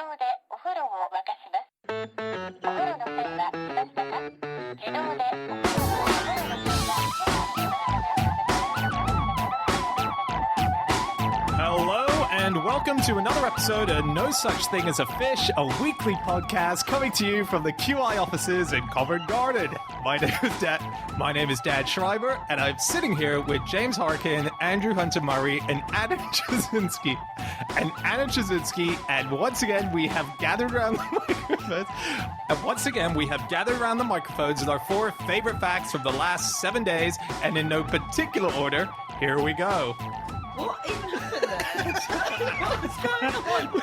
動でお風呂を沸かします。お風呂の線は来ましたか？自動でお風呂をお風呂の線は Hello and welcome to another episode of No Such Thing as a Fish, a weekly podcast coming to you from the QI offices in Covent Garden. My name is Dad Schreiber, and I'm sitting here with James Harkin, Andrew Hunter Murray, and Anna Jasinski. And once again we have gathered around the microphones with our 4 favorite facts from the last 7 days, and in no particular order, here we go. What even happened there? What's going on?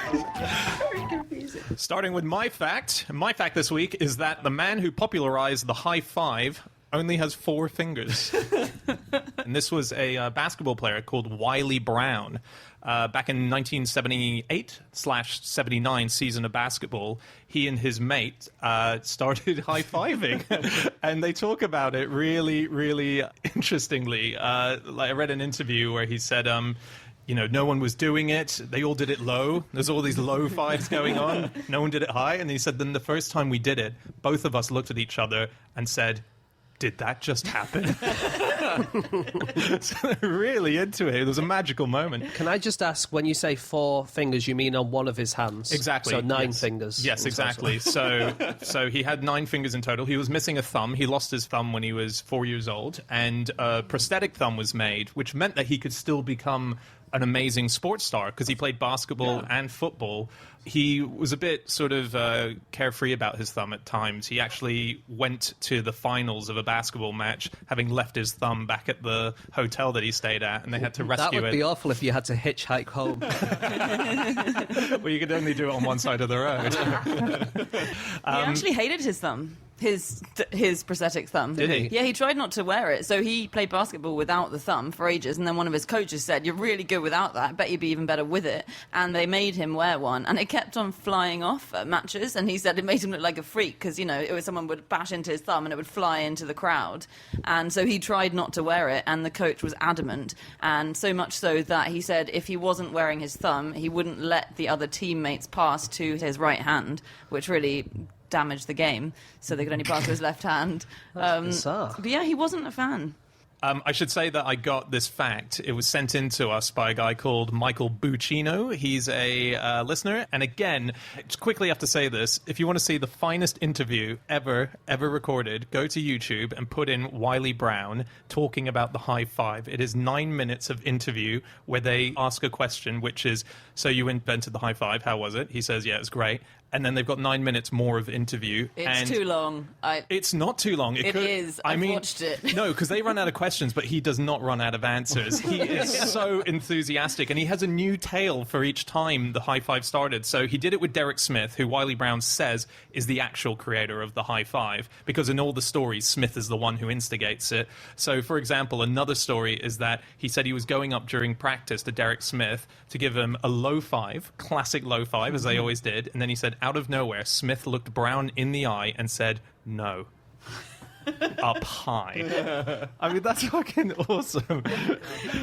Very confusing. Starting with my fact. My fact this week is that the man who popularized the high five only has 4 fingers. And this was a basketball player called Wiley Brown. Back in 1978/79 season of basketball, he and his mate started high-fiving. And they talk about it really, really interestingly. I read an interview where he said, no one was doing it. They all did it low. There's all these low fives going on. No one did it high. And he said, then the first time we did it, both of us looked at each other and said, did that just happen? So they're really into it. It was a magical moment. Can I just ask, when you say 4 fingers, you mean on one of his hands? Exactly. So 9 yes. fingers. Yes, exactly. So he had 9 fingers in total. He was missing a thumb. He lost his thumb when he was 4 years old. And a prosthetic thumb was made, which meant that he could still become an amazing sports star because he played basketball and football. He was a bit sort of carefree about his thumb at times. He actually went to the finals of a basketball match having left his thumb back at the hotel that he stayed at, and they had to rescue it. That would be awful if you had to hitchhike home. Well, you could only do it on one side of the road. He actually hated his thumb. His prosthetic thumb. Did he? Yeah, he tried not to wear it. So he played basketball without the thumb for ages, and then one of his coaches said, "You're really good without that. I bet you'd be even better with it." And they made him wear one, and it kept on flying off at matches. And he said it made him look like a freak because it was someone would bash into his thumb and it would fly into the crowd. And so he tried not to wear it, and the coach was adamant. And so much so that he said if he wasn't wearing his thumb, he wouldn't let the other teammates pass to his right hand, which really damaged the game, so they could only pass to his left hand. That's bizarre. But yeah, he wasn't a fan. I should say that I got this fact. It was sent in to us by a guy called Michael Buccino. He's a listener. And again, just quickly have to say this. If you want to see the finest interview ever recorded, go to YouTube and put in Wiley Brown talking about the high five. It is 9 minutes of interview where they ask a question, which is, so you invented the high five. How was it? He says, yeah, it's great. And then they've got 9 minutes more of interview. It's too long. It's not too long. It is. I've watched it. No, because they run out of questions, but he does not run out of answers. He is so enthusiastic, and he has a new tale for each time the high five started. So he did it with Derek Smith, who Wiley Brown says is the actual creator of the high five, because in all the stories, Smith is the one who instigates it. So, for example, another story is that he said he was going up during practice to Derek Smith to give him a low five, classic low five, as they always did, and then he said, out of nowhere, Smith looked Brown in the eye and said, no. Up high. I mean, that's fucking awesome.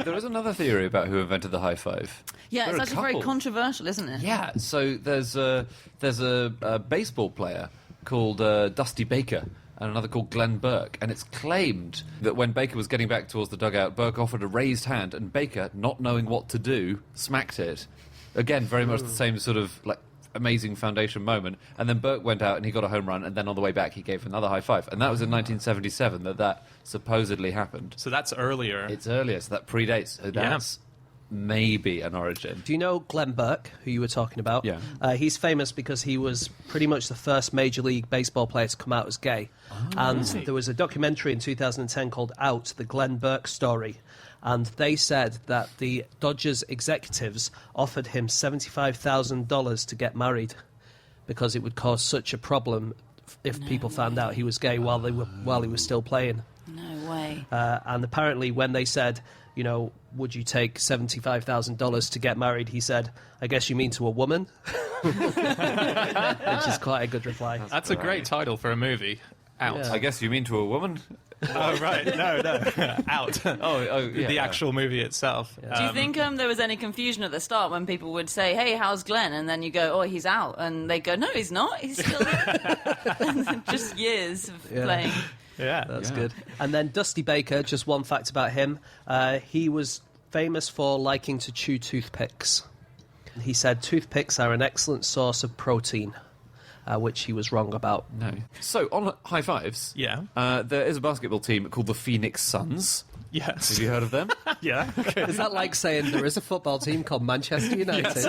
There is another theory about who invented the high five. Yeah, There it's are a actually very couple. controversial, isn't it? Yeah, so there's a baseball player called Dusty Baker and another called Glenn Burke, and it's claimed that when Baker was getting back towards the dugout, Burke offered a raised hand, and Baker, not knowing what to do, smacked it. Again, very much the same sort of amazing foundation moment, and then Burke went out and he got a home run, and then on the way back he gave another high five, and that was in 1977 that supposedly happened. So that's earlier. It's earlier, so that predates. So that's maybe an origin. Do you know Glenn Burke, who you were talking about? Yeah. He's famous because he was pretty much the first Major League Baseball player to come out as gay. And there was a documentary in 2010 called Out, the Glenn Burke story. And they said that the Dodgers executives offered him $75,000 to get married because it would cause such a problem if people found out he was gay while he was still playing. No way. And apparently when they said, would you take $75,000 to get married, he said, I guess you mean to a woman? Which is quite a good reply. That's a great title for a movie. Out. Yeah. I guess you mean to a woman? Oh, right. No. Out. Yeah. The actual movie itself. Do you think there was any confusion at the start when people would say, "Hey, how's Glenn?" and then you go, "Oh, he's out," and they go, "No, he's not. He's still there." And then just years of playing. Yeah. That's good. And then Dusty Baker, just one fact about him. He was famous for liking to chew toothpicks. He said toothpicks are an excellent source of protein, which he was wrong about. No. So, on high fives, Yeah. there is a basketball team called the Phoenix Suns. Yes. Have you heard of them? Yeah. Okay. Is that like saying there is a football team called Manchester United? Yes,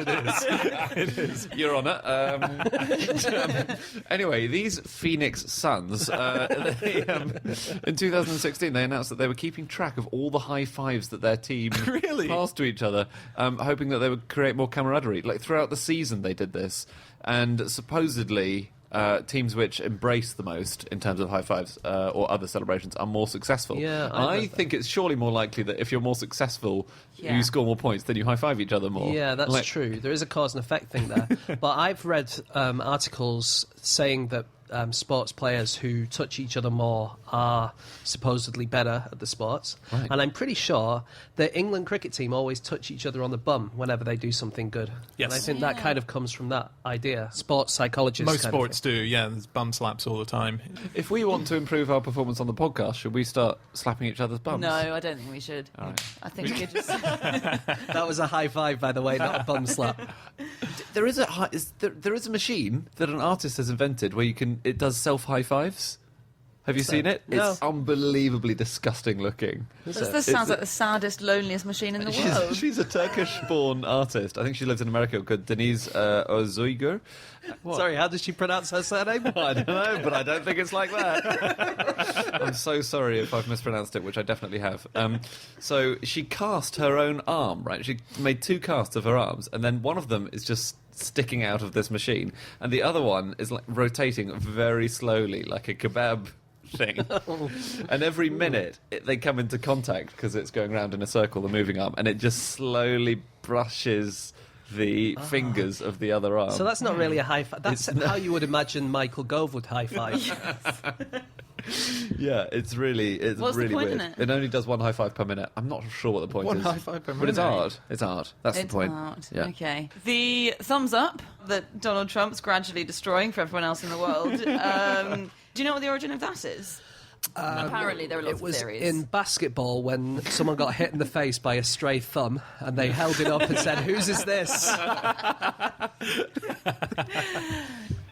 it is. Your Honour. Anyway, these Phoenix Suns, in 2016, they announced that they were keeping track of all the high fives that their team Really? passed to each other, hoping that they would create more camaraderie. Like, throughout the season, they did this. And supposedly, teams which embrace the most in terms of high fives or other celebrations are more successful. Yeah, I think it's surely more likely that if you're more successful, Yeah. you score more points, then you high five each other more. Yeah, that's Like- true. There is a cause and effect thing there. But I've read articles saying that sports players who touch each other more are supposedly better at the sports. Right. And I'm pretty sure the England cricket team always touch each other on the bum whenever they do something good. Yes. And I think that kind of comes from that idea. Sports psychologists. Most kind of sports do, yeah. There's bum slaps all the time. If we want to improve our performance on the podcast, should we start slapping each other's bums? No, I don't think we should. All right. I think we could just. That was a high five, by the way, not a bum slap. There is a machine that an artist has invented where it does self high fives. Have you seen it? No. It's unbelievably disgusting looking. This sounds like the saddest, loneliest machine in the world. She's a Turkish-born artist. I think she lives in America, called Denise Özuygur. Sorry, how does she pronounce her surname? I don't know, but I don't think it's like that. I'm so sorry if I've mispronounced it, which I definitely have. So she cast her own arm, right? She made 2 casts of her arms, and then one of them is just sticking out of this machine, and the other one is like rotating very slowly, like a kebab thing. And every minute they come into contact because it's going round in a circle, the moving arm, and it just slowly brushes the fingers of the other arm. So that's not really a high five. That's how you would imagine Michael Gove would high five. Yeah, it's really What's the point weird. in it? It only does 1 high five per minute. I'm not sure what the point One is. high five per But it's minute. art. It's art. That's It's the point. art. Yeah. Okay. The thumbs up that Donald Trump's gradually destroying for everyone else in the world. Do you know what the origin of that is? Apparently, there are lots It was of theories. in basketball when someone got hit in the face by a stray thumb and they held it up and said, "Whose is this?"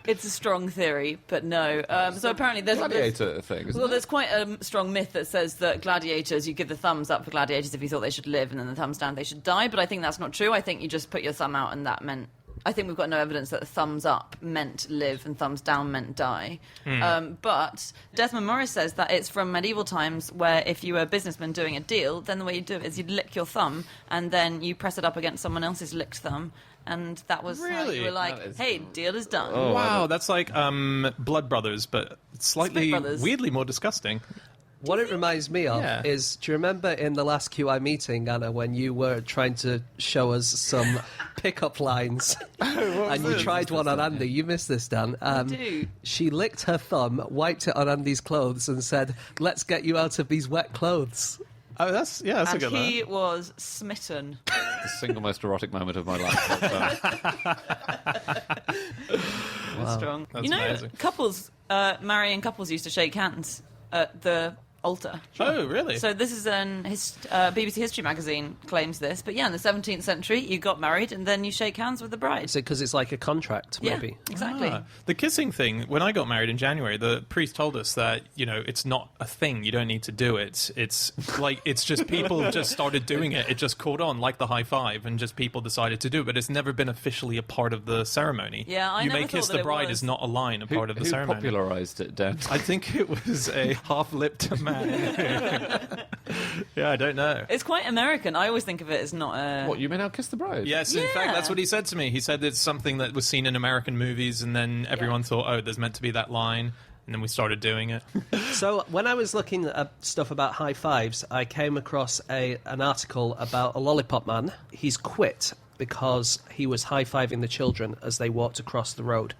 It's a strong theory, but no. So apparently, there's Gladiator thing, isn't Well, it? there's quite a strong myth that says that gladiators, you give the thumbs up for gladiators if you thought they should live, and then the thumbs down they should die. But I think that's not true. I think you just put your thumb out, and that meant. I think we've got no evidence that the thumbs up meant live and thumbs down meant die. But Desmond Morris says that it's from medieval times where if you were a businessman doing a deal, then the way you do it is you'd lick your thumb and then you press it up against someone else's licked thumb. And that was how Really? you were like, That is- hey, deal is done. Oh, Wow, that's like Blood Brothers, but slightly, Split Brothers. weirdly more disgusting. What it reminds me of Yeah. is, do you remember in the last QI meeting, Anna, when you were trying to show us some pickup lines and you tried one on Andy? You missed this, Dan. do. She licked her thumb, wiped it on Andy's clothes and said, "Let's get you out of these wet clothes." Oh, that's a And good he one. was smitten. The single most erotic moment of my life. Strong. That's you know, amazing. couples, marrying couples used to shake hands at the altar. Oh, really? So this is BBC History magazine claims this, but yeah, in the 17th century, you got married and then you shake hands with the bride. Is it because it's like a contract, Yeah, maybe? exactly. The kissing thing, when I got married in January, the priest told us that, it's not a thing. You don't need to do it. It's like, it's just people just started doing it. It just caught on, like the high five, and just people decided to do it. But it's never been officially a part of the ceremony. Yeah, I You never may kiss thought the that it bride was. is not a line, a part of the Who ceremony. popularised it, Dan? I think it was a half-lipped man. Yeah, I don't know. It's quite American. I always think of it as not a... What, you may now kiss the bride? Yes, in Yeah. fact, that's what he said to me. He said it's something that was seen in American movies, and then everyone thought, oh, there's meant to be that line, and then we started doing it. So when I was looking at stuff about high fives, I came across an article about a lollipop man. He's quit because he was high-fiving the children as they walked across the road.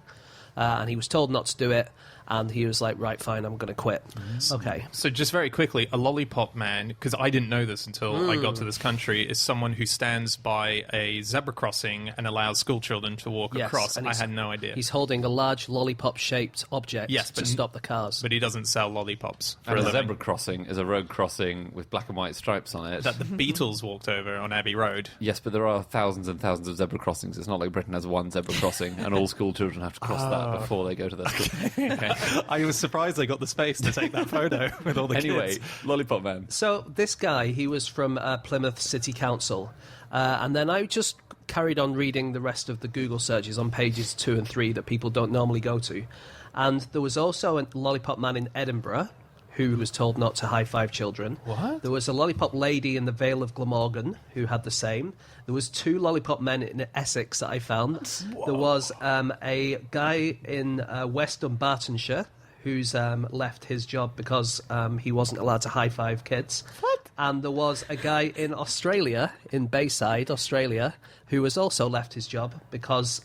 and he was told not to do it, and he was like, right, fine, I'm going to quit. Okay. So just very quickly, a lollipop man, because I didn't know this until I got to this country, is someone who stands by a zebra crossing and allows school children to walk Yes, across. and I had no idea. He's holding a large lollipop-shaped object to stop the cars. But he doesn't sell lollipops for And a a living. zebra crossing is a road crossing with black and white stripes on it. That the Beatles walked over on Abbey Road. Yes, but there are thousands and thousands of zebra crossings. It's not like Britain has one zebra crossing and all school children have to cross that before they go to their school. I was surprised they got the space to take that photo with all the Anyway, kids. Lollipop Man. So this guy, he was from Plymouth City Council, and then I just carried on reading the rest of the Google searches on pages 2 and 3 that people don't normally go to. And there was also a lollipop man in Edinburgh who was told not to high-five children. What? There was a lollipop lady in the Vale of Glamorgan who had the same. There was 2 lollipop men in Essex that I found. Whoa. There was a guy in West Dunbartonshire who's left his job because he wasn't allowed to high-five kids. What? And there was a guy in Australia, in Bayside, Australia, who has also left his job because,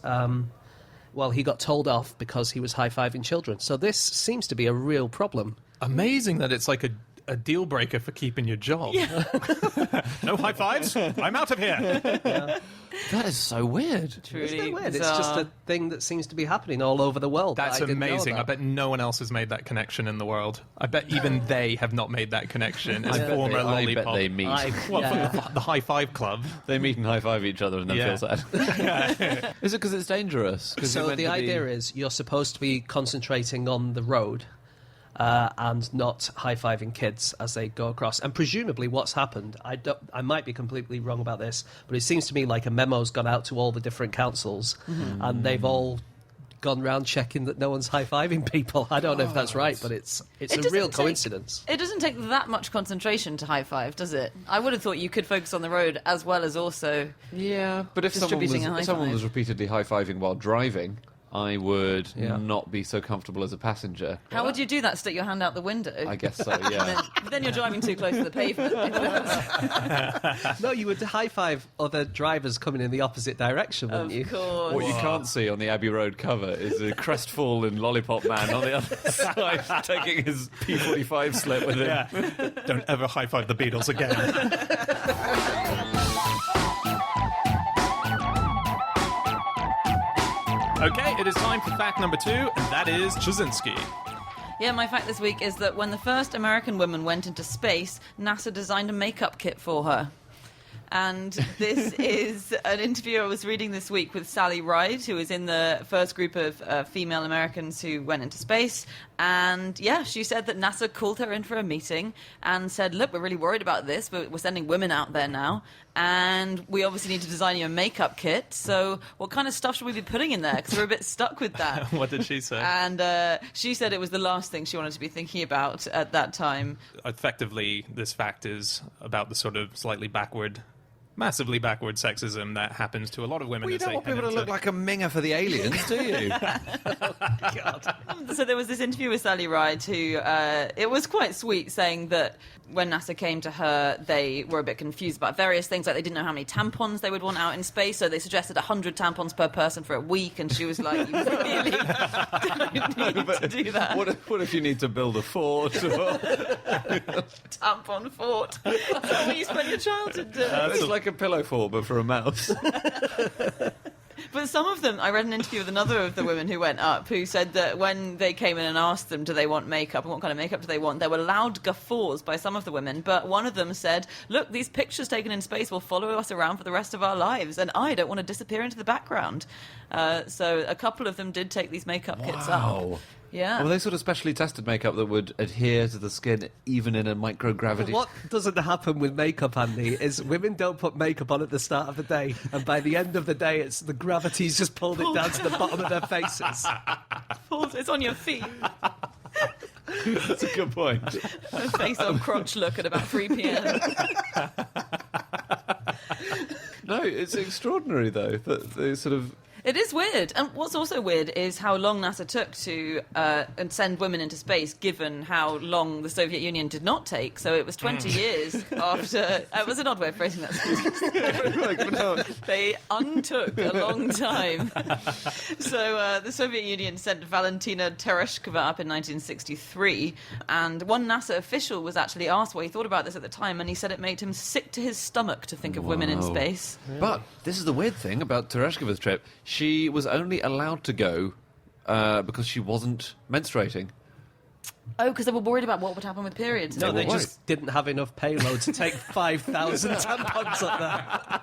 he got told off because he was high-fiving children. So this seems to be a real problem. Amazing that it's like a deal breaker for keeping your job. Yeah. No high fives? I'm out of here. That is so weird. Truly Isn't it weird? bizarre. It's just a thing that seems to be happening all over the world. That's I didn't know amazing. that. I bet no one else has made that connection in the world. I bet even they have not made that connection as former I lollipop. bet they meet. The high five club. They meet and high five each other and then Yeah. feel sad. Is it because it's dangerous? 'Cause you're So meant the to be- idea is you're supposed to be concentrating on the road and not high-fiving kids as they go across. And presumably what's happened, I might be completely wrong about this, but it seems to me like a memo's gone out to all the different councils and they've all gone round checking that no one's high-fiving people. I don't know if that's right, but it's It a doesn't real take- coincidence. It doesn't take that much concentration to high five, does it? I would have thought you could focus on the road as well as also. Yeah, but if someone Distributing a high was, if someone five. was repeatedly high-fiving while driving, I would Yeah. not be so comfortable as a passenger. How would you do that? Stick your hand out the window? I guess so, yeah. Then you're driving too close to the pavement. No, you would high-five other drivers coming in the opposite direction, wouldn't you? Of course. What you can't see on the Abbey Road cover is a crestfallen lollipop man on the other side taking his P45 slip with him. Yeah. Don't ever high five the Beatles again. Okay, it is time for fact number 2, and that is Jasinski. Yeah, my fact this week is that when the first American woman went into space, NASA designed a makeup kit for her. And this is an interview I was reading this week with Sally Ride, who was in the first group of female Americans who went into space. And yeah, she said that NASA called her in for a meeting and said, look, we're really worried about this, but we're sending women out there now. And we obviously need to design you a makeup kit. So what kind of stuff should we be putting in there? Because we're a bit stuck with that. What did she say? And she said it was the last thing she wanted to be thinking about at that time. Effectively, this fact is about the sort of massively backward sexism that happens to a lot of women. Well, you as don't they want head people to into- look like a minger for the aliens, do you? So there was this interview with Sally Ride who, it was quite sweet, saying that when NASA came to her, they were a bit confused about various things, like they didn't know how many tampons they would want out in space, so they suggested 100 tampons per person for a week, and she was like, you really don't need to do that. What if you need to build a fort? Or... Tampon fort. That's what you spend your childhood doing. it's like a pillow fort, but for a mouse. But some of them, I read an interview with another of the women who went up, who said that when they came in and asked them, do they want makeup and what kind of makeup do they want, there were loud guffaws by some of the women. But one of them said, look, these pictures taken in space will follow us around for the rest of our lives, and I don't want to disappear into the background. So a couple of them did take these makeup kits up. Yeah. Were they sort of specially tested makeup that would adhere to the skin even in a microgravity? What doesn't happen with makeup, Andy, is women don't put makeup on at the start of the day, and by the end of the day, it's the gravity's just pulled it down to the bottom of their faces. It's on your feet. That's a good point. Face on crotch look at about 3 p.m. No, it's extraordinary though that they sort of. It is weird. And what's also weird is how long NASA took to and send women into space, given how long the Soviet Union did not take. So it was 20 years after... It was an odd way of phrasing that. They untook a long time. So the Soviet Union sent Valentina Tereshkova up in 1963, and one NASA official was actually asked what he thought about this at the time, and he said it made him sick to his stomach to think of women in space. But this is the weird thing about Tereshkova's trip. She was only allowed to go because she wasn't menstruating. Oh, because they were worried about what would happen with periods. No, they Why? just didn't have enough payload to take 5,000 tampons up there.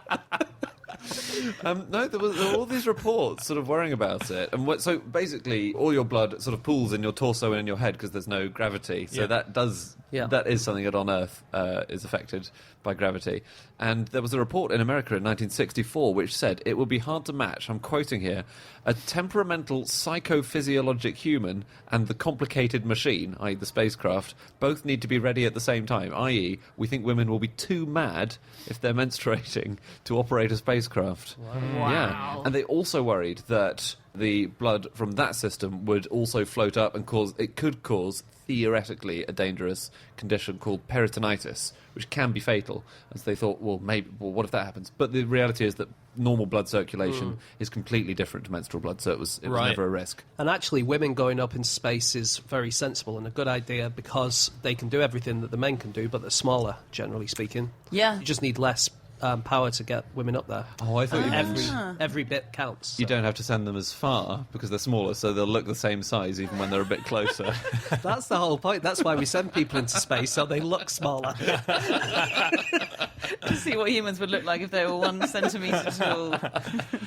No, there were all these reports sort of worrying about it. And so basically, all your blood sort of pools in your torso and in your head because there's no gravity. So that is something that on Earth is affected by gravity. And there was a report in America in 1964 which said it would be hard to match, I'm quoting here, a temperamental psychophysiologic human and the complicated machine, i.e. the spacecraft, both need to be ready at the same time, i.e. we think women will be too mad if they're menstruating to operate a spacecraft. Wow. Yeah. And they also worried that the blood from that system would also float up and could cause theoretically a dangerous condition called peritonitis, which can be fatal. As they thought, well, what if that happens? But the reality is that normal blood circulation is completely different to menstrual blood, so it was never a risk. And actually, women going up in space is very sensible and a good idea because they can do everything that the men can do, but they're smaller, generally speaking. Yeah. You just need less power to get women up there. Oh, I thought you meant Every bit counts. you don't have to send them as far because they're smaller, so they'll look the same size even when they're a bit closer. That's the whole point. That's why we send people into space, so they look smaller. To see what humans would look like if they were 1 centimetre tall.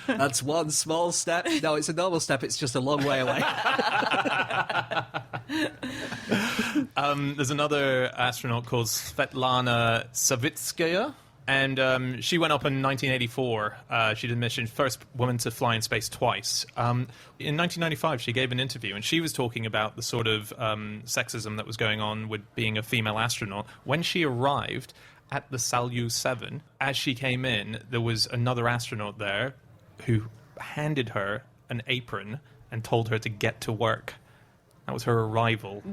That's one small step. No, it's a normal step. It's just a long way away. There's another astronaut called Svetlana Savitskaya, and she went up in 1984. She did a mission, first woman to fly in space twice. In 1995, she gave an interview, and she was talking about the sort of sexism that was going on with being a female astronaut. When she arrived at the Salyut 7, as she came in, there was another astronaut there who handed her an apron and told her to get to work. That was her arrival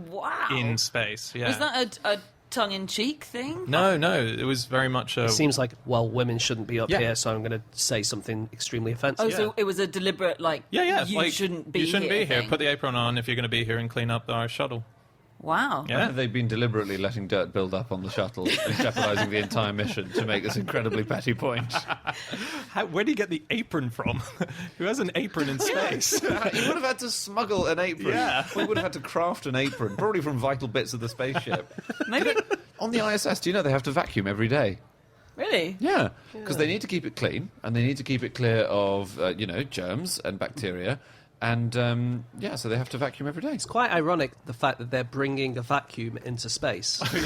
in space. Yeah. Was that a tongue-in-cheek thing? No, it was very much a... It seems like, well, women shouldn't be up here, so I'm going to say something extremely offensive. Oh, so it was a deliberate, you shouldn't be here. You shouldn't be here. thing. Put the apron on if you're going to be here and clean up our shuttle. Wow. Yeah. They've been deliberately letting dirt build up on the shuttle and jeopardising the entire mission to make this incredibly petty point. Where do you get the apron from? Who has an apron in space? You would have had to smuggle an apron. Yeah. We would have had to craft an apron, probably from vital bits of the spaceship. Maybe... On the ISS, do you know they have to vacuum every day? Really? Yeah, because they need to keep it clean, and they need to keep it clear of, germs and bacteria. And, so they have to vacuum every day. It's quite ironic, the fact that they're bringing a vacuum into space. Do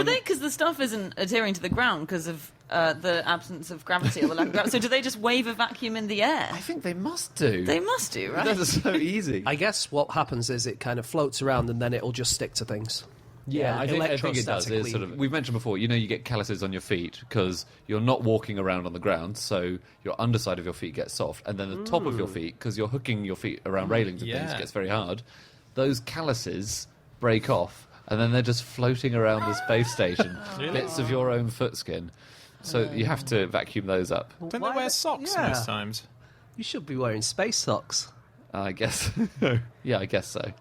they? Because the stuff isn't adhering to the ground because of the absence of gravity or the lack of gravity. So do they just wave a vacuum in the air? I think they must do. They must do, right? That's so easy. I guess what happens is it kind of floats around and then it'll just stick to things. Yeah, I think it does. It's sort of, we've mentioned before, you get calluses on your feet because you're not walking around on the ground, so your underside of your feet gets soft, and then the top of your feet, because you're hooking your feet around railings and things, gets very hard. Those calluses break off, and then they're just floating around the space station, bits of your own foot skin. So you have to vacuum those up. Don't they wear socks most times? You should be wearing space socks. I guess. Yeah, I guess so.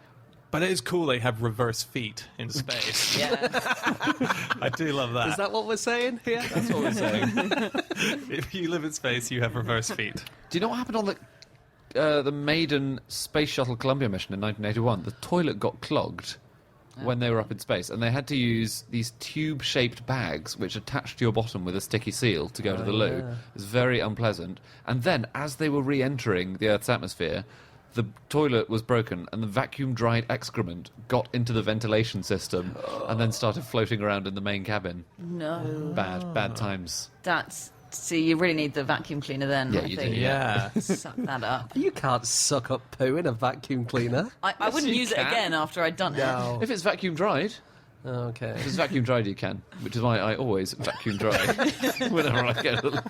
But it is cool they have reverse feet in space. Yeah. I do love that. Is that what we're saying here? That's what we're saying. If you live in space, you have reverse feet. Do you know what happened on the maiden Space Shuttle Columbia mission in 1981? The toilet got clogged when they were up in space, and they had to use these tube-shaped bags which attached to your bottom with a sticky seal to go to the loo. It was very unpleasant. And then, as they were re-entering the Earth's atmosphere, the toilet was broken and the vacuum-dried excrement got into the ventilation system and then started floating around in the main cabin. No. Bad times. See, you really need the vacuum cleaner then, Yeah, I you think. do, Yeah. Suck that up. You can't suck up poo in a vacuum cleaner. I wouldn't you use it can. again after I'd done it. If it's vacuum-dried... Okay. If it's vacuum dried, you can, which is why I always vacuum dry whenever I get a loo.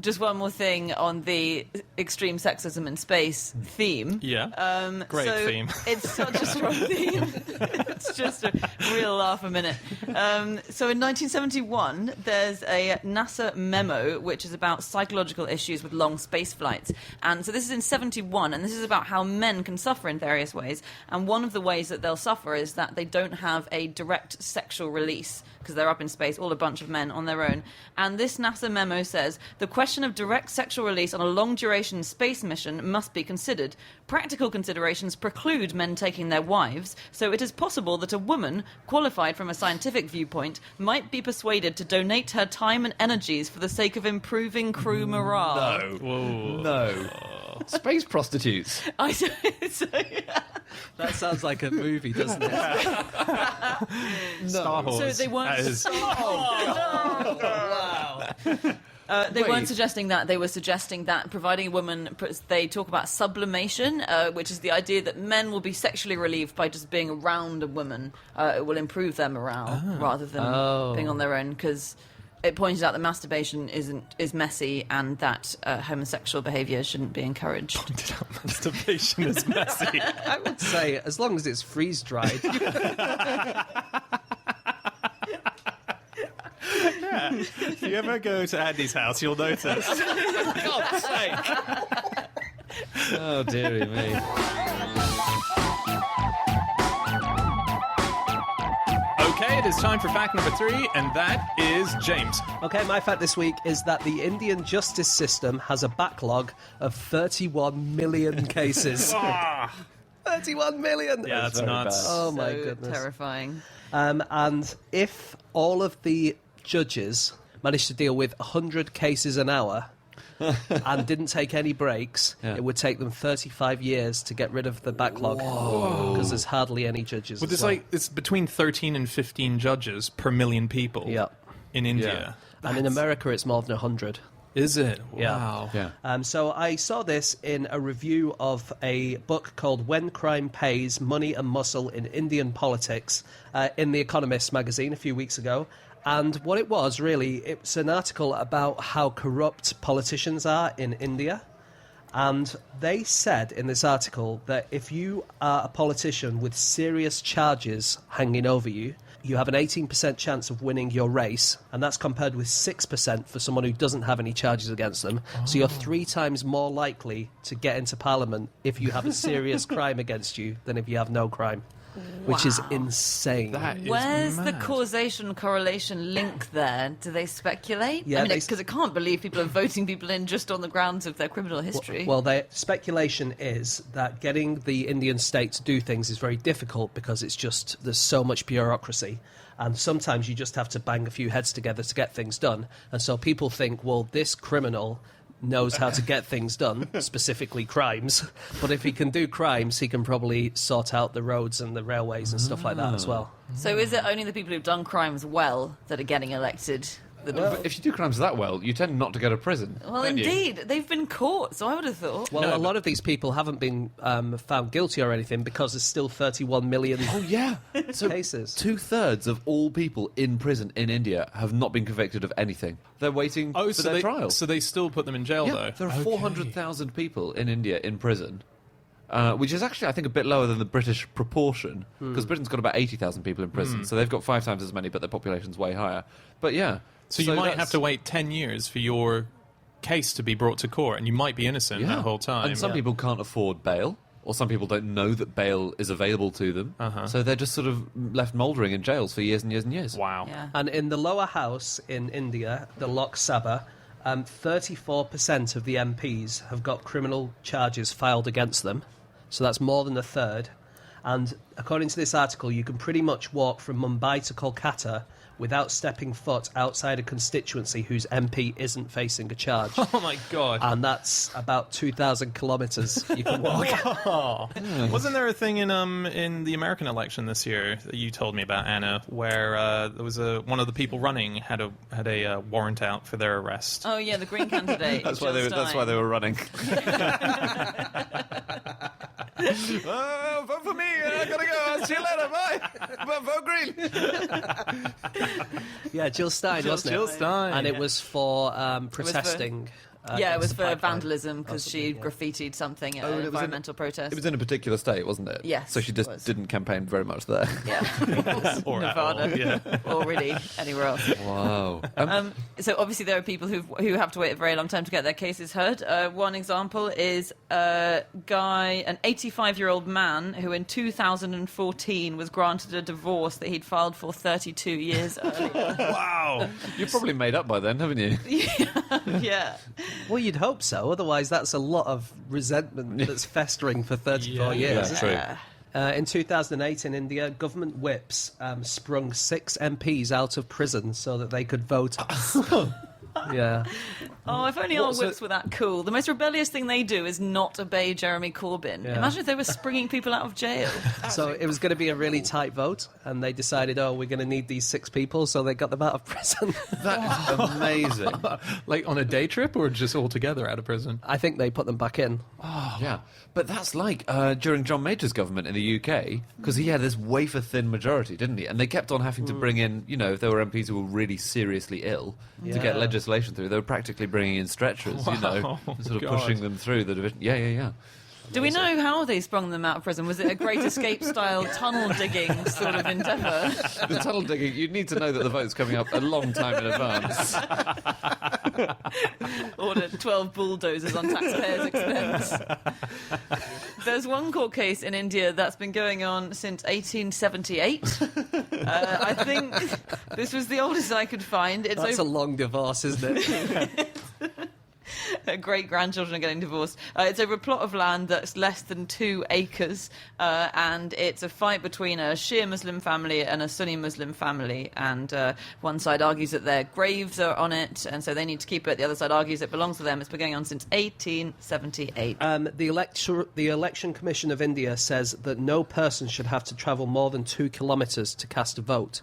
Just one more thing on the extreme sexism in space theme. Yeah. Great so theme. It's such a strong theme. It's just a real laugh a minute. So in 1971, there's a NASA memo which is about psychological issues with long space flights. And so this is in 71, and this is about how men can suffer in various ways. And one of the ways that they'll suffer is that they don't have a direct sexual release, because they're up in space, all a bunch of men on their own. And this NASA memo says, the question of direct sexual release on a long-duration space mission must be considered. Practical considerations preclude men taking their wives, so it is possible that a woman, qualified from a scientific viewpoint, might be persuaded to donate her time and energies for the sake of improving crew morale. No. Space prostitutes. I so, yeah. That sounds like a movie, doesn't it? Star Wars. So they weren't. That is- Wow. They Wait. weren't suggesting that. They were suggesting that providing a woman, they talk about sublimation, which is the idea that men will be sexually relieved by just being around a woman. It will improve their morale rather than being on their own, because it pointed out that masturbation is messy and that homosexual behaviour shouldn't be encouraged. Masturbation is messy. I would say, as long as it's freeze-dried. If you ever go to Andy's house, you'll notice. God's sake! Oh, dearie me. Okay, it is time for fact number 3, and that is James. Okay, my fact this week is that the Indian justice system has a backlog of 31 million cases. 31 million! Yeah, that's very nuts. bad. Oh, my So goodness. terrifying. And if all of the judges managed to deal with 100 cases an hour and didn't take any breaks, it would take them 35 years to get rid of the backlog, because there's hardly any judges. Well, as there's well. it's between 13 and 15 judges per million people Yeah. in India. And in America, it's more than 100. Is it? Yeah. Wow. Yeah. So I saw this in a review of a book called When Crime Pays, Money and Muscle in Indian Politics in The Economist magazine a few weeks ago. And what it was, really, it's an article about how corrupt politicians are in India. And they said in this article that if you are a politician with serious charges hanging over you, you have an 18% chance of winning your race, and that's compared with 6% for someone who doesn't have any charges against them. So you're 3 times more likely to get into Parliament if you have a serious crime against you than if you have no crime, which is insane. That is Where's the mad. causation correlation link there? Do they speculate? Yeah, I mean, they- because I can't believe people are voting people in just on the grounds of their criminal history. Well, the speculation is that getting the Indian state to do things is very difficult because there's so much bureaucracy. And sometimes you just have to bang a few heads together to get things done. And so people think, well, this criminal knows how to get things done, specifically crimes. But if he can do crimes, he can probably sort out the roads and the railways and stuff like that as well. So is it only the people who've done crimes well that are getting elected? But if you do crimes that well, you tend not to go to prison. Well, don't you? indeed. They've been caught, so I would have thought. Well, No, a lot of these people haven't been found guilty or anything because there's still 31 million Oh, yeah. So cases. 2/3 of all people in prison in India have not been convicted of anything. They're waiting Oh, for so their they, trial. so they still put them in jail, Yeah, though? there are Okay. 400,000 people in India in prison, which is actually, I think, a bit lower than the British proportion, because Britain's got about 80,000 people in prison, so they've got 5 times as many, but their population's way higher. But yeah. So you might that's- have to wait 10 years for your case to be brought to court, and you might be innocent that whole time. And some people can't afford bail, or some people don't know that bail is available to them, so they're just sort of left mouldering in jails for years and years and years. Wow. Yeah. And in the lower house in India, the Lok Sabha, 34% of the MPs have got criminal charges filed against them. So that's more than a third. And according to this article, you can pretty much walk from Mumbai to Kolkata without stepping foot outside a constituency whose MP isn't facing a charge. Oh, my God. And that's about 2,000 kilometres you can walk. Wasn't there a thing in the American election this year that you told me about, Anna, where there was one of the people running had a warrant out for their arrest? Oh, yeah, the Green candidate. That's why they were running. Vote for me. I gotta go. I'll see you later. Bye. Vote green. Yeah, Jill Stein, wasn't it? Jill Stein. And it was for protesting. It was against for apartheid. vandalism because Or she something, yeah. graffitied something at Oh, an and it was in- environmental protest. It was in a particular state, wasn't it? Yes, So she it just was. didn't campaign very much there. Yeah. Or at Nevada. all, yeah. Or really anywhere else. Wow. So obviously there are people who have to wait a very long time to get their cases heard. One example is a guy, an 85-year-old man who in 2014 was granted a divorce that he'd filed for 32 years earlier. Wow. You're probably made up by then, haven't you? Yeah. Well, you'd hope so. Otherwise, that's a lot of resentment that's festering for 34 Yeah. years. Yeah, true. In 2008 in India, government whips sprung 6 MPs out of prison so that they could vote. Yeah. Oh, if only our whips were that cool. The most rebellious thing they do is not obey Jeremy Corbyn. Yeah. Imagine if they were springing people out of jail. So it was going to be a really tight vote, and they decided, oh, we're going to need these 6 people, so they got them out of prison. That is amazing. Like on a day trip or just altogether out of prison? I think they put them back in. Yeah, but that's like during John Major's government in the UK, because he had this wafer-thin majority, didn't he? And they kept on having to bring in, if there were MPs who were really seriously ill to Yeah. get legislation through. They were practically bringing in stretchers, Wow, and sort of God. pushing them through the division. Yeah. Do we know how they sprung them out of prison? Was it a Great Escape style tunnel digging sort of endeavour? The tunnel digging, you need to know that the vote's coming up a long time in advance. Ordered 12 bulldozers on taxpayers' expense. There's one court case in India that's been going on since 1878. I think this was the oldest I could find. It's That's a long divorce, isn't it? great-grandchildren are getting divorced. It's over a plot of land that's less than 2 acres, and it's a fight between a Shia Muslim family and a Sunni Muslim family, and one side argues that their graves are on it, and so they need to keep it. The other side argues it belongs to them. It's been going on since 1878. The Election Commission of India says that no person should have to travel more than 2 kilometres to cast a vote.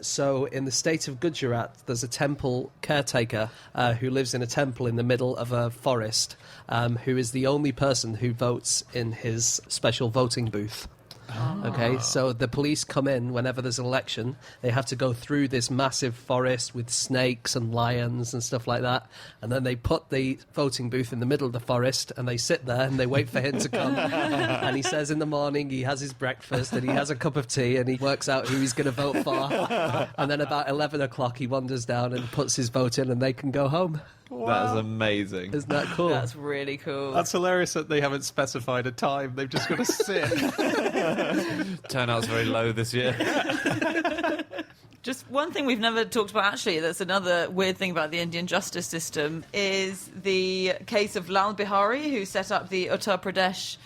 So in the state of Gujarat, there's a temple caretaker who lives in a temple in the middle of a forest, who is the only person who votes in his special voting booth. Okay, so the police come in whenever there's an election. They have to go through this massive forest with snakes and lions and stuff like that. And then they put the voting booth in the middle of the forest and they sit there and they wait for him to come. And he says in the morning he has his breakfast and he has a cup of tea and he works out who he's going to vote for. And then about 11 o'clock he wanders down and puts his vote in and they can go home. That is amazing. Isn't that cool? That's really cool. That's hilarious that they haven't specified a time. They've just got to sit. Turnout's very low this year. Just one thing we've never talked about, actually, that's another weird thing about the Indian justice system, is the case of Lal Bihari, who set up the Uttar Pradesh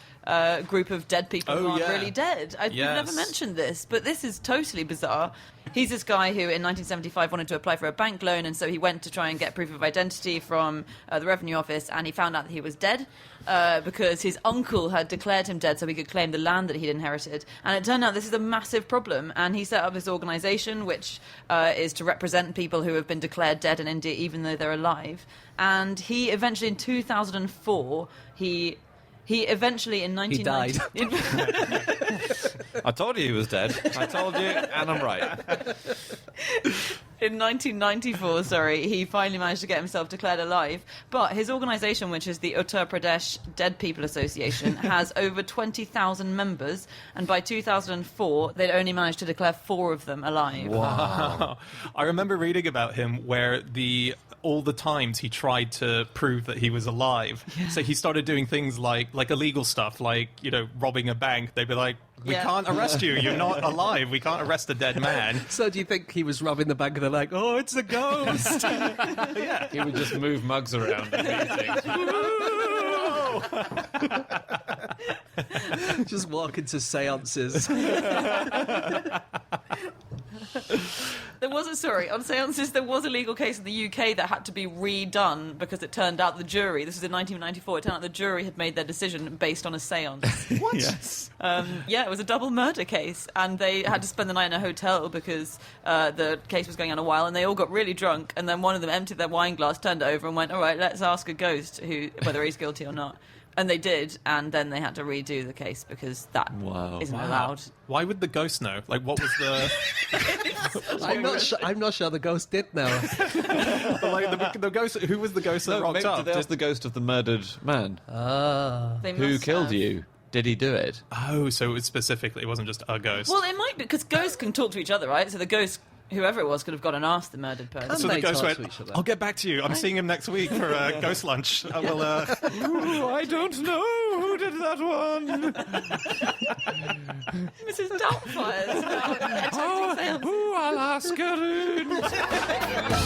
group of dead people who Oh, aren't yeah. really dead. We've never Yes. mentioned this, but this is totally bizarre. He's this guy who in 1975 wanted to apply for a bank loan, and so he went to try and get proof of identity from the Revenue Office, and he found out that he was dead because his uncle had declared him dead so he could claim the land that he'd inherited. And it turned out this is a massive problem, and he set up this organisation which is to represent people who have been declared dead in India even though they're alive. And he eventually, in 2004, he eventually in 1990... I told you he was dead. I told you, and I'm right. In 1994, he finally managed to get himself declared alive. But his organisation, which is the Uttar Pradesh Dead People Association, has over 20,000 members. And by 2004, they'd only managed to declare 4 of them alive. Wow. I remember reading about him where all the times he tried to prove that he was alive. Yeah. So he started doing things like illegal stuff, like, robbing a bank. They'd be like, we can't arrest you. You're not alive. We can't arrest a dead man. So do you think he was robbing the bank and they're like, oh, it's a ghost? Yeah. He would just move mugs around in meetings. Just walk into seances. On seances, there was a legal case in the UK that had to be redone because it turned out the jury, this was in 1994, it turned out the jury had made their decision based on a seance. What? Yes. It was a double murder case, and they had to spend the night in a hotel because the case was going on a while, and they all got really drunk, and then one of them emptied their wine glass, turned it over, and went, all right, let's ask a ghost whether he's guilty or not. And they did, and then they had to redo the case because that Wow. isn't Wow. allowed. Why would the ghost know? Like, what was the I'm not sure the ghost did know. the ghost? Who was the ghost that rocked maybe up? did they ask the ghost of the murdered man? They Who must killed have. you? Did he do it? Oh, so it was specifically, it wasn't just a ghost. Well, it might be because ghosts can talk to each other, right? So the ghost, whoever it was, could have gone and asked the murdered person. So the they ghost talk went, to each other? I'll get back to you. I'm seeing him next week for ghost lunch. I will, I don't know who did that one. Mrs. Doubtfire's attempting seance. I'll ask her in.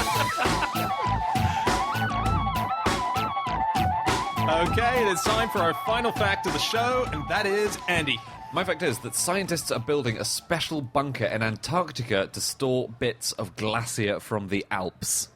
Okay, it's time for our final fact of the show, and that is Andy. My fact is that scientists are building a special bunker in Antarctica to store bits of glacier from the Alps.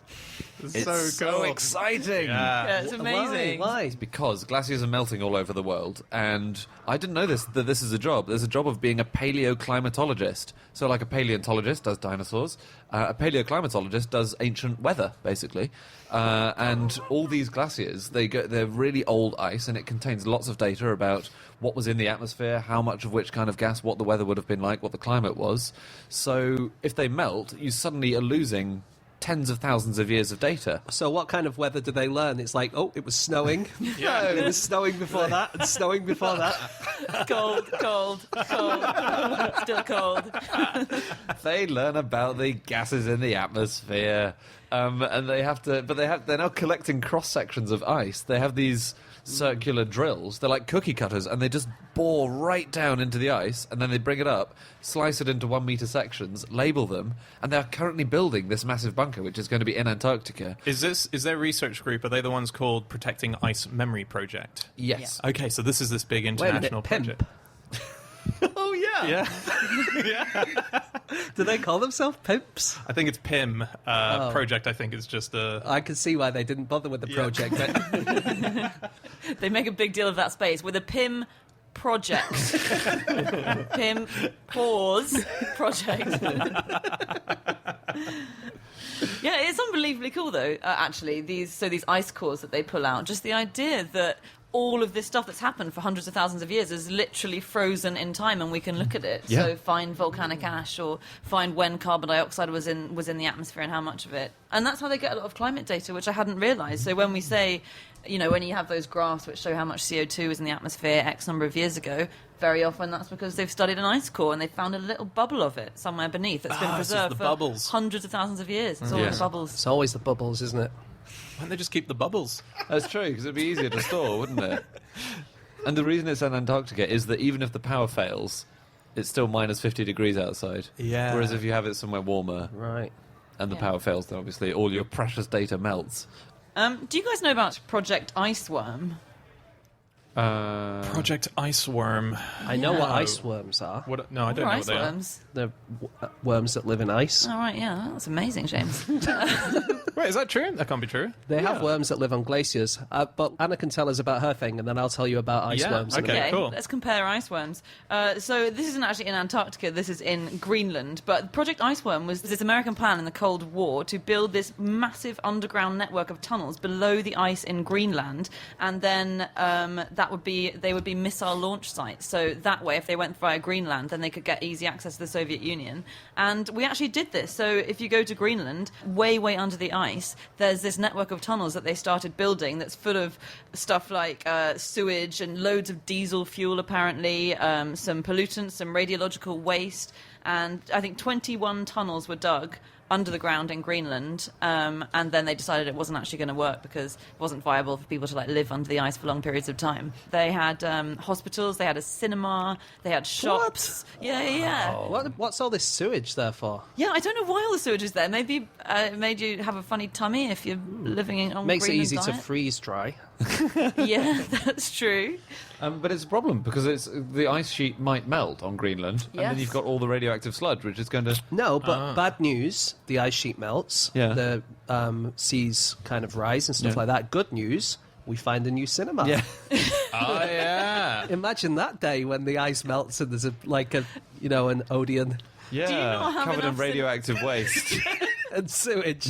It's so cool. exciting. Yeah, it's amazing. Why? Because glaciers are melting all over the world, and I didn't know that this is a job. There's a job of being a paleoclimatologist. So, like a paleontologist does dinosaurs, a paleoclimatologist does ancient weather, basically. And all these glaciers, they're really old ice, and it contains lots of data about what was in the atmosphere, how much of which kind of gas, what the weather would have been like, what the climate was. So, if they melt, you suddenly are losing tens of thousands of years of data. So what kind of weather do they learn? It's like, oh, it was snowing. Yeah. It was snowing before that, and snowing before that. Cold, still cold. They learn about the gases in the atmosphere, and they're now collecting cross sections of ice. They have these circular drills. They're like cookie cutters, and they just bore right down into the ice, and then they bring it up, slice it into 1 meter sections, label them, and they're currently building this massive bunker, which is going to be in Antarctica. Is their research group, are they the ones called Protecting Ice Memory Project? Yes. Okay, so this is this big Wait a minute, international project. pimp. Oh yeah. Yeah. Do they call themselves pimps? I think it's PIM project. I think it's just a... I can see why they didn't bother with the project. But They make a big deal of that space with a PIM project. PIM pause project. Yeah, it's unbelievably cool though. Actually, these ice cores that they pull out. Just the idea that all of this stuff that's happened for hundreds of thousands of years is literally frozen in time, and we can look at it. Yeah. So find volcanic ash, or find when carbon dioxide was in the atmosphere and how much of it. And that's how they get a lot of climate data, which I hadn't realised. So when we say, when you have those graphs which show how much CO2 is in the atmosphere X number of years ago, very often that's because they've studied an ice core and they've found a little bubble of it somewhere beneath that's been so it's preserved the for bubbles. hundreds of thousands of years. It's all Yeah. the bubbles. it's always the bubbles, isn't it? Why don't they just keep the bubbles? That's true, because it'd be easier to store, wouldn't it? And the reason it's in Antarctica is that even if the power fails, it's still minus 50 degrees outside. Yeah. Whereas if you have it somewhere warmer Right. and the Yeah. power fails, then obviously all your precious data melts. Do you guys know about Project Iceworm? Project Iceworm. I know what No. ice worms are. What? No, I don't Or know what they are. iceworms? They're worms that live in ice. All right, yeah, that's amazing, James. Wait, is that true? That can't be true. They have worms that live on glaciers. But Anna can tell us about her thing, and then I'll tell you about ice Yeah, worms. in a okay. minute. Okay, cool. let's compare iceworms. So this isn't actually in Antarctica, this is in Greenland. But Project Iceworm was this American plan in the Cold War to build this massive underground network of tunnels below the ice in Greenland. And then they would be missile launch sites. So that way, if they went via Greenland, then they could get easy access to the Soviet Union. And we actually did this. So if you go to Greenland, way, way under the ice, there's this network of tunnels that they started building that's full of stuff like sewage and loads of diesel fuel, apparently, some pollutants, some radiological waste. And I think 21 tunnels were dug under the ground in Greenland, and then they decided it wasn't actually going to work because it wasn't viable for people to live under the ice for long periods of time. They had hospitals, they had a cinema, they had shops. What? Yeah. What's all this sewage there for? Yeah, I don't know why all the sewage is there. Maybe it made you have a funny tummy if you're living on Makes it Greenland easy to diet. freeze dry. Yeah, that's true. But it's a problem because the ice sheet might melt on Greenland, and then Yes. you've got all the radioactive sludge, which is going to... No, but bad news. The ice sheet melts. Yeah. The seas kind of rise and stuff Yeah. like that. Good news. We find a new cinema. Yeah. Oh, yeah. Imagine that day when the ice melts and there's an Odeon. Yeah, not have covered in enough radioactive waste. and sewage.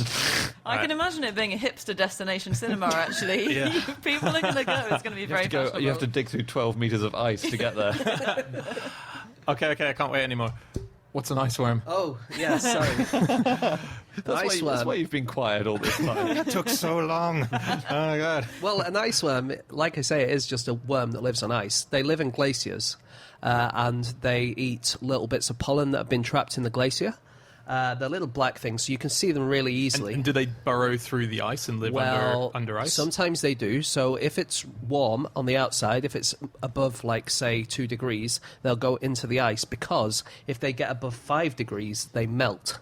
I can imagine it being a hipster destination cinema, actually. Yeah. People are going to go. It's going to be very fashionable. You have to dig through 12 metres of ice to get there. Okay, I can't wait anymore. What's an ice worm? Oh, yeah, sorry. That's why you've been quiet all this time. It took so long. Oh my god. Well, an ice worm, like I say, it is just a worm that lives on ice. They live in glaciers, and they eat little bits of pollen that have been trapped in the glacier. They're little black things, so you can see them really easily. And do they burrow through the ice and live under ice? Sometimes they do. So if it's warm on the outside, if it's above, like, say, 2 degrees, they'll go into the ice, because if they get above 5 degrees, they melt.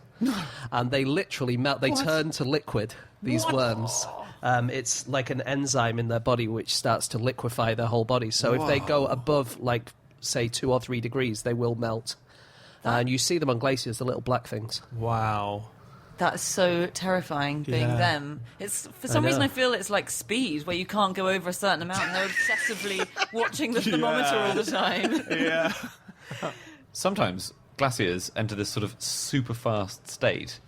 And they literally melt. They turn to liquid, these worms. It's like an enzyme in their body which starts to liquefy their whole body. So if they go above, like, say, 2 or 3 degrees, they will melt. And you see them on glaciers, the little black things. Wow. That's so terrifying, being them. It's for some reason I feel it's like Speed, where you can't go over a certain amount, and they're obsessively watching the thermometer all the time. Yeah. Sometimes glaciers enter this sort of super fast state,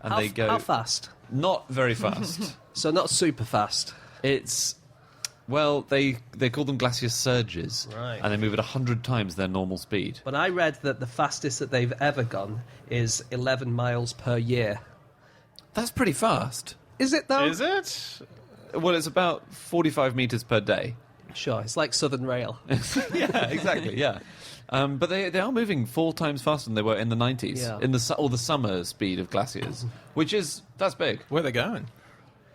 and they go How fast? not very fast. So not super fast. It's well, they call them glacier surges, Right. and they move at 100 times their normal speed. But I read that the fastest that they've ever gone is 11 miles per year. That's pretty fast. Is it, though? Is it? Well, it's about 45 meters per day. Sure, it's like Southern Rail. Yeah, exactly. Yeah, but they are moving 4 times faster than they were in the 90s. Yeah. In the summer speed of glaciers, that's big. Where are they going?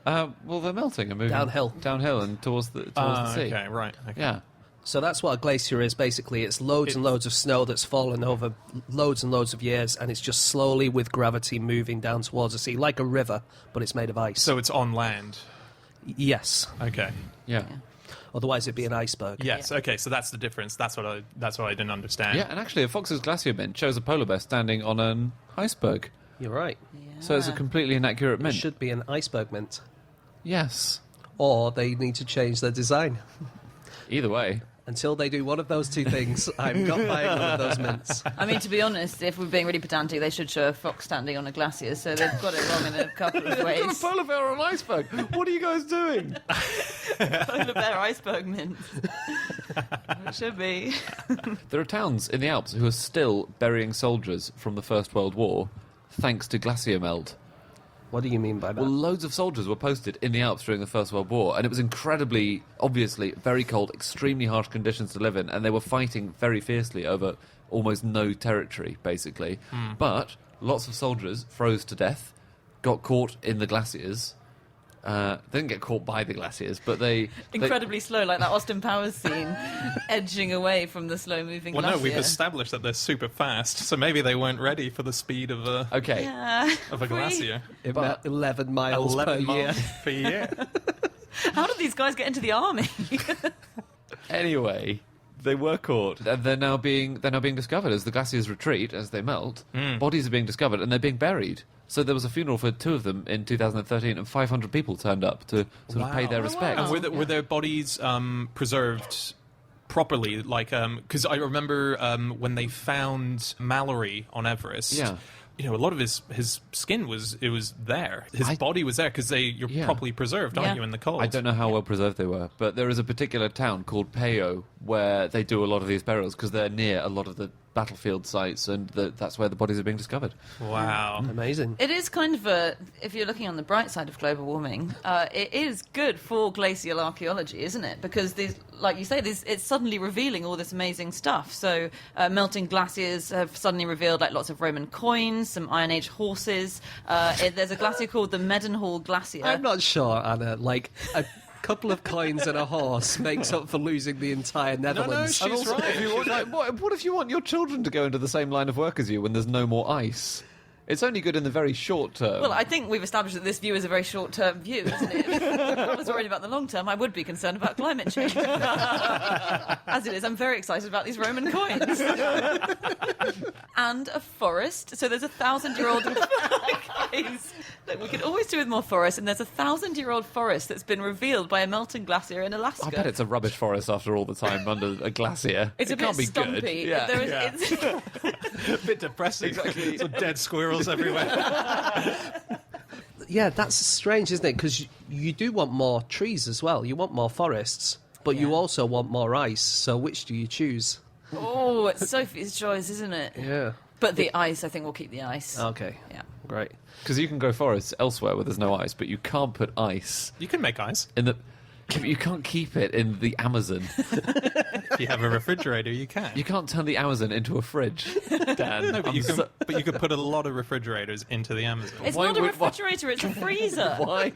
Well, they're melting and moving Downhill. and towards the sea. Okay, right. Okay. Yeah. So that's what a glacier is, basically. It's loads and loads of snow that's fallen over loads and loads of years, and it's just slowly, with gravity, moving down towards the sea, like a river, but it's made of ice. So it's on land. Yes. Okay. Yeah. Otherwise, it'd be an iceberg. Yes. Okay. So that's the difference. That's what I didn't understand. Yeah, and actually, a Fox's Glacier mint shows a polar bear standing on an iceberg. You're right. So it's a completely inaccurate It mint. should be an iceberg mint. Yes. Or they need to change their design. Either way. Until they do one of those two things, I'm not buying one of those mints. I mean, to be honest, if we're being really pedantic, they should show a fox standing on a glacier, so they've got it wrong in a couple of Got a ways. polar bear on an iceberg. What are you guys doing? Polar bear iceberg mint. It should be. There are towns in the Alps who are still burying soldiers from the First World War thanks to glacier melt. What do you mean by that? Well, loads of soldiers were posted in the Alps during the First World War, and it was incredibly, obviously, very cold, extremely harsh conditions to live in, and they were fighting very fiercely over almost no territory, basically. But lots of soldiers froze to death, got caught in the glaciers. They didn't get caught by the glaciers, but they... Incredibly slow, like that Austin Powers scene, edging away from the slow-moving Well, glacier. no, we've established that they're super fast, so maybe they weren't ready for the speed of a Okay. Yeah. glacier. About 11 miles 11 per year. miles per year. How did these guys get into the army? Anyway, they were caught, and they're now being discovered as the glaciers retreat, as they melt. Bodies are being discovered, and they're being buried. So there was a funeral for 2 of them in 2013, and 500 people turned up to sort of pay their respects. wow. And were their bodies preserved properly? Like, because I remember when they found Mallory on Everest. Yeah. You know, a lot of his skin was there. His body was there because you're properly preserved, aren't Yeah. you, in the cold? I don't know how well preserved they were, but there is a particular town called Peyo where they do a lot of these burials because they're near a lot of the battlefield sites, and that's where the bodies are being discovered. Wow. Amazing. It is kind of if you're looking on the bright side of global warming, it is good for glacial archaeology, isn't it? Because like you say, it's suddenly revealing all this amazing stuff. So melting glaciers have suddenly revealed like lots of Roman coins, some Iron Age horses. There's a glacier called the Meadenhall Glacier. I'm not sure, Anna. Like, a couple of coins and a horse makes up for losing the entire Netherlands. she's Also, right. if you want, what if you want your children to go into the same line of work as you when there's no more ice? It's only good in the very short term. Well, I think we've established that this view is a very short-term view, isn't it? If I was worried about the long term, I would be concerned about climate change. As it is, I'm very excited about these Roman coins. And a forest. So there's 1,000-year-old... Guys, look, we could always do with more forest, and there's 1,000-year-old forest that's been revealed by a melting glacier in Alaska. I bet it's a rubbish forest after all the time under a glacier. It's it a bit can't be stumpy. good. Yeah. It's, A bit depressing. Exactly. Some dead squirrels everywhere. that's strange, isn't it? Because you do want more trees as well. You want more forests, but you also want more ice. So which do you choose? Oh, it's Sophie's choice, isn't it? Yeah. But the ice, I think we'll keep the ice. Okay. Yeah. Great. Because you can grow forests elsewhere where there's no ice, but you can't put ice You can make ice. in the... You can't keep it in the Amazon. If you have a refrigerator, you can. You can't turn the Amazon into a fridge, Dan. No, but you could put a lot of refrigrators into the Amazon. It's Why not a would- why- refrigerator, it's a freezer. Why?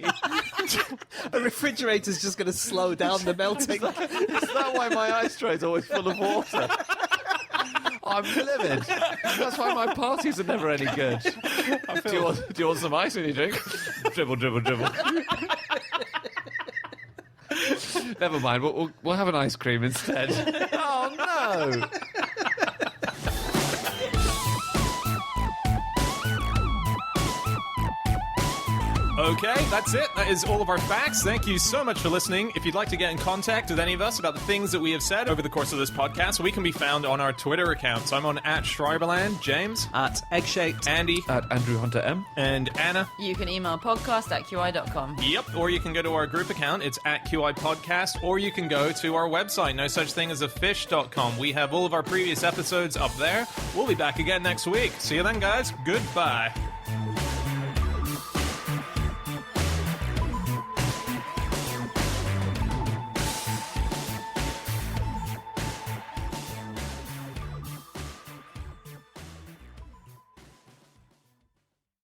A refrigerator's just going to slow down the melting. Is that why my ice tray's always full of water? I'm livid. That's why my parties are never any good. Do you want some ice when you drink? Dribble, dribble, dribble. Never mind. We'll have an ice cream instead. Oh no! Okay, that's it. That is all of our facts. Thank you so much for listening. If you'd like to get in contact with any of us about the things that we have said over the course of this podcast, we can be found on our Twitter accounts. I'm on @Schreiberland, James, At Egg-Shaped. Andy, At Andrew Hunter M. and Anna. You can email podcast@qi.com. Yep, or you can go to our group account. It's @QI Podcast, or you can go to our website, no such thing as a fish.com. We have all of our previous episodes up there. We'll be back again next week. See you then, guys. Goodbye.